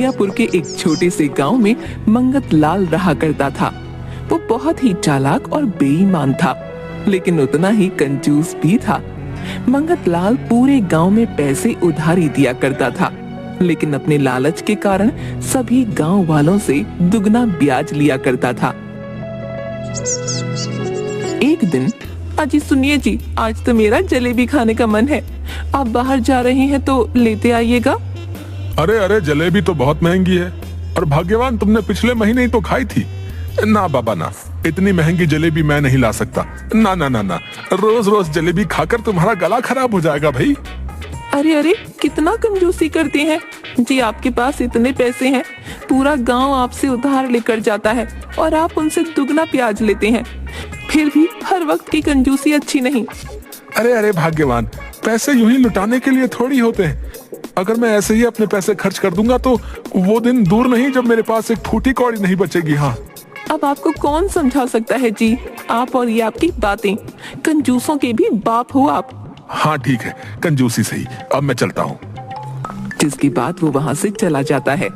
बलियापुर के एक छोटे से गांव में मंगत लाल रहा करता था। वो बहुत ही चालाक और बेईमान था, लेकिन उतना ही कंजूस भी था। मंगत लाल पूरे गांव में पैसे उधारी दिया करता था, लेकिन अपने लालच के कारण सभी गांव वालों से दुगना ब्याज लिया करता था। एक दिन, अजी सुनिए जी, आज तो मेरा जलेबी खाने का मन है। आप बाहर जा रहे हैं तो लेते आइएगा। अरे अरे, जलेबी तो बहुत महंगी है और भाग्यवान तुमने पिछले महीने ही तो खाई थी। ना बाबा ना, इतनी महंगी जलेबी मैं नहीं ला सकता। ना ना ना ना, रोज रोज जलेबी खाकर तुम्हारा गला खराब हो जाएगा भाई। अरे अरे, कितना कंजूसी करते हैं जी। आपके पास इतने पैसे हैं, पूरा गांव आपसे उधार लेकर जाता है और आप उनसे दुगना ब्याज लेते हैं। फिर भी हर वक्त की कंजूसी अच्छी नहीं। अरे अरे भाग्यवान, पैसे यूं ही लुटाने के लिए थोड़ी होते हैं। अगर मैं ऐसे ही अपने पैसे खर्च कर दूंगा तो वो दिन दूर नहीं जब मेरे पास एक फूटी कौड़ी नहीं बचेगी। हाँ, अब आपको कौन समझा सकता है जी। आप और ये आपकी बातें, कंजूसों के भी बाप हो आप। हाँ ठीक है, कंजूसी सही, अब मैं चलता हूँ। जिसके बाद वो वहाँ से चला जाता है।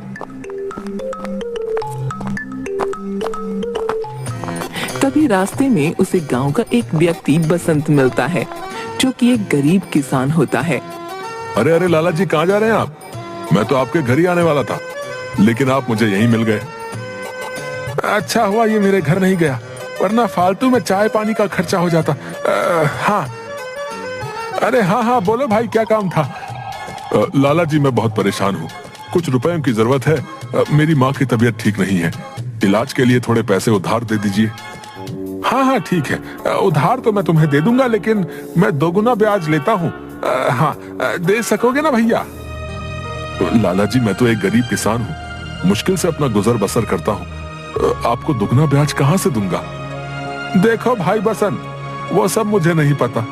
तभी रास्ते में उसे गांव का एक व्यक्ति बसंत मिलता है, जो कि एक गरीब किसान होता है। अरे अरे लाला जी, कहाँ जा रहे हैं आप? मैं तो आपके घर ही आने वाला था, लेकिन आप मुझे यहीं मिल गए। अच्छा हुआ ये मेरे घर नहीं गया, वरना फालतू में चाय पानी का खर्चा हो जाता। हाँ, अरे हाँ हाँ, बोलो भाई, क्या काम था? लाला जी, मैं बहुत परेशान हूँ, कुछ रुपयों की जरूरत है। मेरी माँ की तबीयत ठीक नहीं है, इलाज के लिए थोड़े पैसे उधार दे दीजिए। हाँ हाँ ठीक है, उधार तो मैं तुम्हें दे दूंगा, लेकिन मैं दोगुना ब्याज लेता हूँ। हाँ, दे सकोगे ना भैया? लाला जी, मैं तो एक गरीब किसान हूँ, मुश्किल से अपना गुजर बसर करता हूँ, आपको दुगना ब्याज कहाँ से दूंगा? देखो भाई बसंत, वो सब मुझे नहीं पता,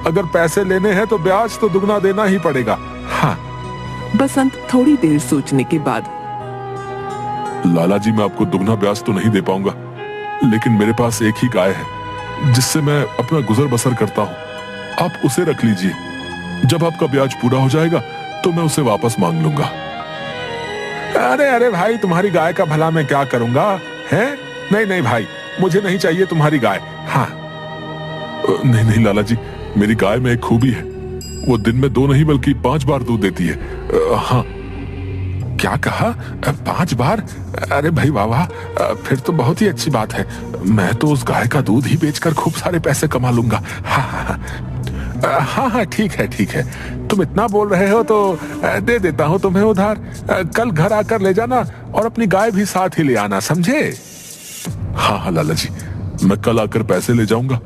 अगर पैसे लेने हैं तो ब्याज तो दुगना देना ही पड़ेगा। हाँ। बसंत थोड़ी देर सोचने के बाद, लाला जी, मैं आपको दुगना ब्याज तो नहीं दे पाऊंगा, लेकिन मेरे पास एक ही गाय है जिससे मैं अपना गुजर बसर करता हूँ, आप उसे रख लीजिए। जब आपका ब्याज पूरा हो जाएगा तो मैं उसे वापस मांग लूंगा। अरे अरे भाई, तुम्हारी गाय का भला मैं क्या करूंगा? हैं? नहीं नहीं भाई, मुझे नहीं चाहिए तुम्हारी गाय। हाँ, नहीं नहीं लाला जी, मेरी गाय में एक खूबी है, वो दिन में 2 नहीं बल्कि 5 बार दूध देती है। हाँ। क्या कहा? 5 बार? अरे भाई वाह वाह, फिर तो बहुत ही अच्छी बात है। मैं तो उस गाय का दूध ही बेचकर खूब सारे पैसे कमा लूंगा। हाँ हाँ हाँ हाँ हाँ, ठीक है ठीक है, तुम इतना बोल रहे हो तो दे देता हूँ तुम्हें उधार। कल घर आकर ले जाना और अपनी गाय भी साथ ही ले आना, समझे? हाँ हाँ लाला जी, मैं कल आकर पैसे ले जाऊंगा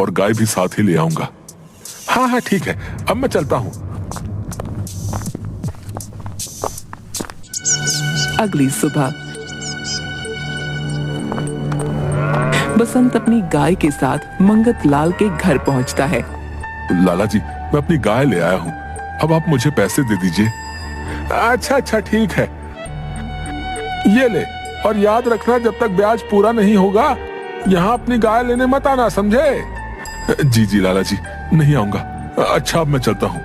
और गाय भी साथ ही ले आऊंगा। हाँ हाँ ठीक है, अब मैं चलता हूँ। अगली सुबह बसंत अपनी गाय के साथ मंगत लाल के घर पहुंचता है। लाला जी, मैं अपनी गाय ले आया हूँ, अब आप मुझे पैसे दे दीजिए। अच्छा अच्छा ठीक है, ये ले, और याद रखना जब तक ब्याज पूरा नहीं होगा यहाँ अपनी गाय लेने मत आना, समझे? जी जी लाला जी, नहीं आऊंगा। अच्छा, अब मैं चलता हूँ।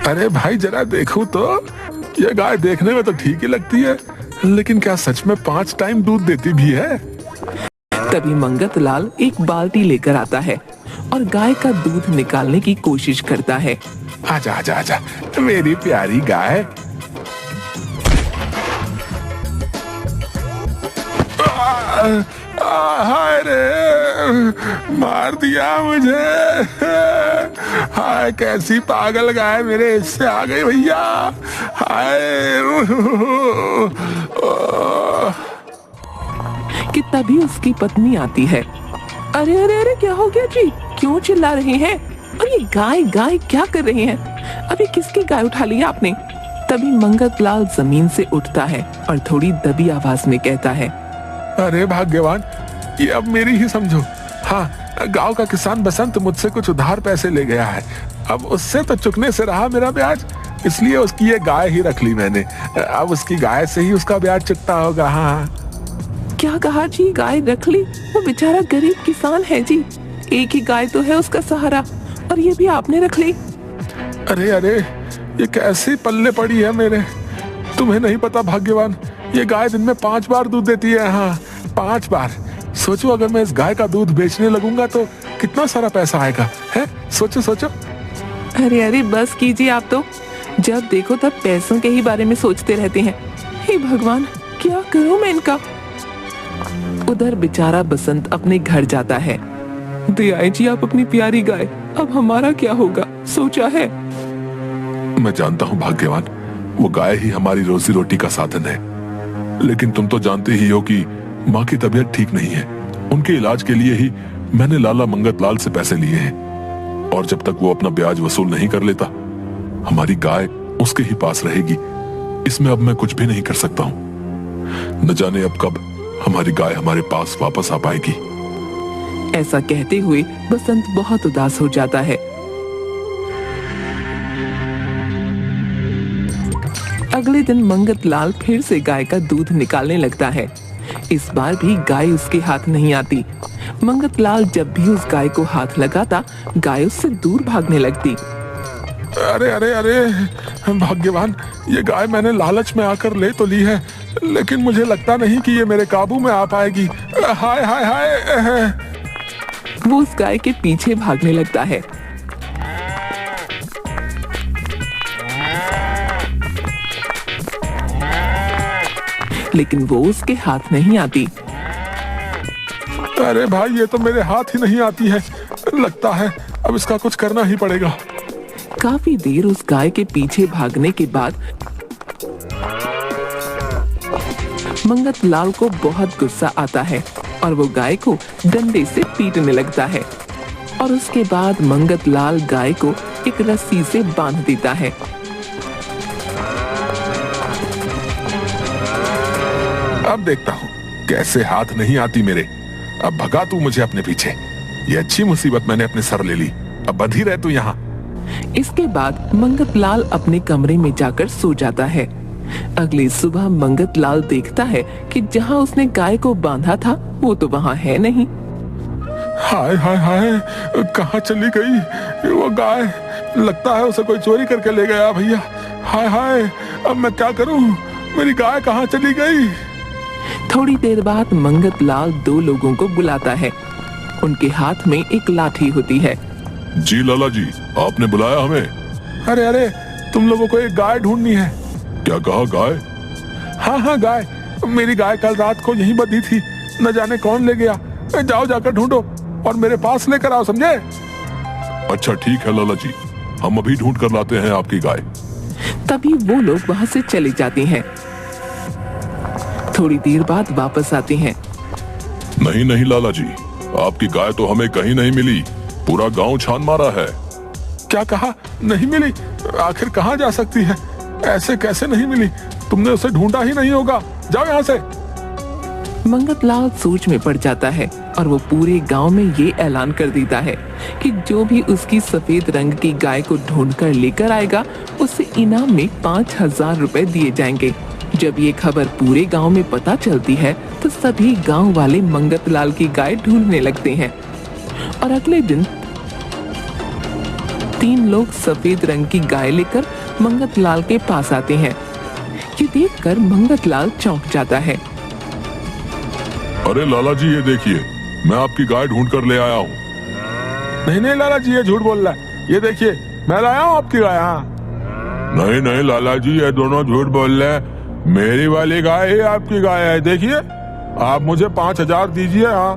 अरे भाई, जरा देखो तो, ये गाय देखने में तो ठीक ही लगती है, लेकिन क्या सच में 5 टाइम दूध देती भी है? तभी मंगत लाल एक बाल्टी लेकर आता है और गाय का दूध निकालने की कोशिश करता है। आजा आजा आजा, मेरी प्यारी गाय। हाय रे, मार दिया मुझे। हाय, कैसी पागल गाय मेरे हिस्से आ गई भैया। हाय। कि तभी उसकी पत्नी आती है। अरे अरे अरे, क्या हो गया जी? क्यों चिल्ला रहे हैं? और ये गाय गाय क्या कर रहे हैं? अभी किसकी गाय उठा ली आपने? तभी मंगत लाल जमीन से उठता है और थोड़ी दबी आवाज में कहता है, अरे भाग्यवान, ये अब मेरी ही समझो। हाँ, गांव का किसान बसंत मुझसे कुछ उधार पैसे ले गया है, अब उससे तो चुकने से रहा मेरा ब्याज, इसलिए उसकी ये गाय ही रख ली मैंने। अब उसकी गाय से ही उसका ब्याज चुकता होगा। हाँ। क्या कहा जी? गाय रख ली? वो बेचारा गरीब किसान है जी, एक ही गाय तो है उसका सहारा, और ये भी आपने रख ली? अरे अरे, ये कैसी पल्ले पड़ी है मेरे। तुम्हें नहीं पता भाग्यवान, ये गाय दिन में 5 बार दूध देती है। हाँ, 5 बार। सोचो अगर मैं इस गाय का दूध बेचने लगूंगा तो कितना सारा पैसा आएगा, है? सोचो सोचो। अरे अरे बस कीजिए, आप तो जब देखो तब पैसों के ही बारे में सोचते रहते हैं। हे भगवान, क्या करूं मैं इनका। उधर बेचारा बसंत अपने घर जाता है। दयाई जी, आप अपनी प्यारी गाय, अब हमारा क्या होगा, सोचा है? मैं जानता हूँ भाग्यवान, वो गाय ही हमारी रोजी रोटी का साधन है, लेकिन तुम तो जानते ही हो कि माँ की तबीयत ठीक नहीं है। उनके इलाज के लिए ही मैंने लाला मंगत लाल से पैसे लिए हैं, और जब तक वो अपना ब्याज वसूल नहीं कर लेता, हमारी गाय उसके ही पास रहेगी। इसमें अब मैं कुछ भी नहीं कर सकता हूँ। न जाने अब कब हमारी गाय हमारे पास वापस आ पाएगी। ऐसा कहते हुए बसंत बहुत उदास हो जाता है। अगले दिन मंगत लाल फिर से गाय का दूध निकालने लगता है। इस बार भी गाय उसके हाथ नहीं आती। मंगत लाल जब भी उस गाय को हाथ लगाता, गाय उससे दूर भागने लगती। अरे अरे अरे भाग्यवान, ये गाय मैंने लालच में आकर ले तो ली है, लेकिन मुझे लगता नहीं कि ये मेरे काबू में आ पाएगी। हाय हाय हाय। वो उस गाय के पीछे भागने लगता है। लेकिन वो उसके हाथ नहीं आती। अरे भाई, ये तो मेरे हाथ ही नहीं आती है। लगता है अब इसका कुछ करना ही पड़ेगा। काफी देर उस गाय के पीछे भागने के बाद मंगत लाल को बहुत गुस्सा आता है और वो गाय को डंडे से पीटने लगता है। और उसके बाद मंगत लाल गाय को एक रस्सी से बांध देता है। अब देखता हूँ कैसे हाथ नहीं आती मेरे। अब भगा तू मुझे अपने पीछे। ये अच्छी मुसीबत मैंने अपने सर ले ली। अब बंधी रह तू यहाँ। इसके बाद मंगत लाल अपने कमरे में जाकर सो जाता है। अगली सुबह मंगत लाल देखता है कि जहाँ उसने गाय को बांधा था वो तो वहाँ है नहीं। हाय हाय हाय, कहाँ चली गई वो गाय? लगता है उसे कोई चोरी करके ले गया भैया। हाय हाय, अब मैं क्या करूँ? मेरी गाय कहाँ चली गई? थोड़ी देर बाद मंगत लाल 2 लोगों को बुलाता है। उनके हाथ में एक लाठी होती है। जी लाला जी, आपने बुलाया हमें? अरे अरे, तुम लोगों को एक गाय ढूंढनी है। क्या कहा, गाय? हाँ हाँ, गाय। मेरी गाय कल रात को यहीं बंधी थी, न जाने कौन ले गया। जाओ जाकर ढूंढो और मेरे पास लेकर आओ, समझे? अच्छा ठीक है लाला जी, हम अभी ढूंढ कर लाते हैं आपकी गाय। तभी वो लोग वहाँ से चले जाते हैं। थोड़ी देर बाद वापस आते हैं। नहीं नहीं लाला जी, आपकी गाय तो हमें कहीं नहीं मिली। पूरा गांव छान मारा है। क्या कहा? नहीं मिली? आखिर कहाँ जा सकती है? ऐसे कैसे नहीं मिली? तुमने उसे ढूंढा ही नहीं होगा। जाओ यहाँ से। मंगत लाल सोच में पड़ जाता है और वो पूरे गांव में ये ऐलान कर देता है कि जो भी उसकी सफेद रंग की गाय को ढूंढकर लेकर आएगा, उसे इनाम में 5,000 रुपए दिए जाएंगे। जब ये खबर पूरे गांव में पता चलती है तो सभी गांव वाले मंगत लाल की गाय ढूंढने लगते हैं। और अगले दिन 3 लोग सफेद रंग की गाय लेकर मंगत लाल के पास आते हैं। ये देखकर मंगत लाल चौंक जाता है। अरे लाला जी, ये देखिए, मैं आपकी गाय ढूंढ कर ले आया हूँ। नहीं नहीं लाला जी, ये झूठ बोल रहा है। ये देखिए, मैं लाया हूँ आपकी गाय। हाँ नहीं नहीं लाला जी, ये दोनों झूठ बोल रहे हैं। मेरी वाली गाय ही आपकी गाय है। देखिए, आप मुझे 5,000 दीजिए। हाँ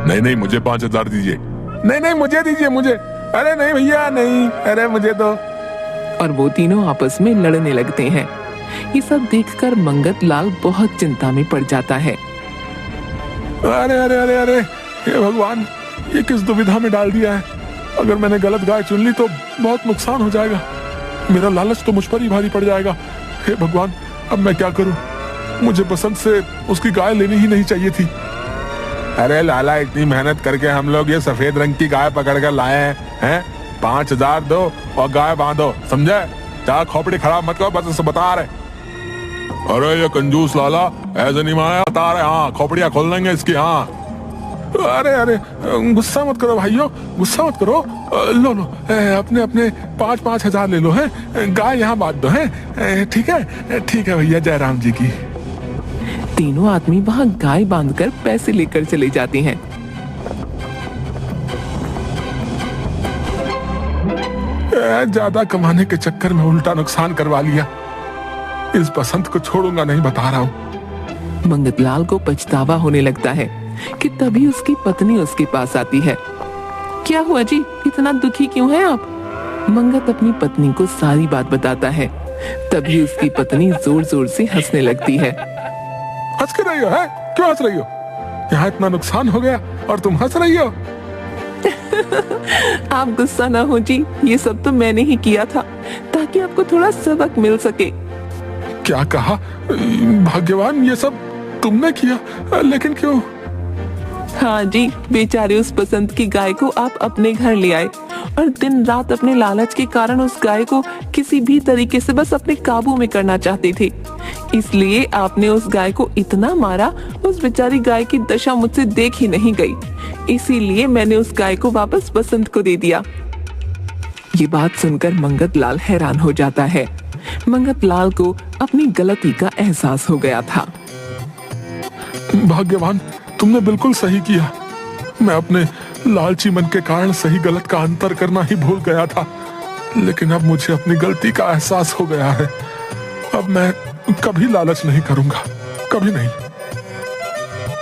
नहीं नहीं, मुझे 5,000 दीजिए। नहीं नहीं, मुझे दीजिए, मुझे। अरे नहीं भैया, नहीं, अरे मुझे तो। और वो तीनों आपस में लड़ने लगते हैं। ये सब देखकर मंगत लाल बहुत चिंता में पड़ जाता है। अरे अरे अरे अरे, हे भगवान, ये किस दुविधा में डाल दिया है। अगर मैंने गलत गाय चुन ली तो बहुत नुकसान हो जाएगा। मेरा लालच तो मुझ पर ही भारी पड़ जाएगा। हे भगवान, अब मैं क्या करूं? मुझे बसंत से उसकी गाय लेनी ही नहीं चाहिए थी। अरे लाला, इतनी मेहनत करके हम लोग ये सफेद रंग की गाय पकड़ कर लाए हैं। 5,000 दो और गाय बांधो, समझे? चार खोपड़ी खराब मत करो, बस उसे बता रहे। अरे ये कंजूस लाला, ऐसे नहीं माया, बता रहे। हाँ, खोपड़ियां खोल लेंगे इसकी। हाँ अरे अरे, गुस्सा मत करो भाइयों, गुस्सा मत करो। लो लो, अपने अपने 5,000 ले लो, है गाय यहाँ बांध दो, है ठीक है भैया, जय राम जी की। तीनों आदमी वहाँ गाय बांधकर पैसे लेकर चले जाते हैं। ज्यादा कमाने के चक्कर में उल्टा नुकसान करवा लिया। इस बसंत को छोड़ूंगा नहीं, बता रहा हूँ। मंगतलाल को पछतावा होने लगता है कि तभी उसकी पत्नी उसके पास आती है। क्या हुआ जी, इतना दुखी क्यों हैं आप? मंगत अपनी पत्नी को सारी बात बताता है। तभी उसकी पत्नी जोर जोर से हंसने लगती है। हंस के रही हो, है क्यों हंस रही हो? यहाँ इतना नुकसान हो गया और तुम हंस रही हो? आप गुस्सा ना हो जी, ये सब तो मैंने ही किया था ताकि आपको थोड़ा सबक मिल सके। क्या कहा? भाग्यवान, ये सब तुमने किया, लेकिन क्यों? हाँ जी, बेचारे उस बसंत की गाय को आप अपने घर ले आए और दिन रात अपने लालच के कारण उस गाय को किसी भी तरीके से बस अपने काबू में करना चाहते थे। इसलिए आपने उस गाय को इतना मारा, उस बेचारी गाय की दशा मुझसे देख ही नहीं गई। इसीलिए मैंने उस गाय को वापस बसंत को दे दिया। ये बात सुनकर मंगतलाल हैरान हो जाता है। मंगतलाल को अपनी गलती का एहसास हो गया था। भाग्यवान, तुमने बिल्कुल सही किया। मैं अपने लालची मन के कारण सही गलत का अंतर करना ही भूल गया था, लेकिन अब मुझे अपनी गलती का एहसास हो गया है। अब मैं कभी लालच नहीं करूंगा, कभी नहीं।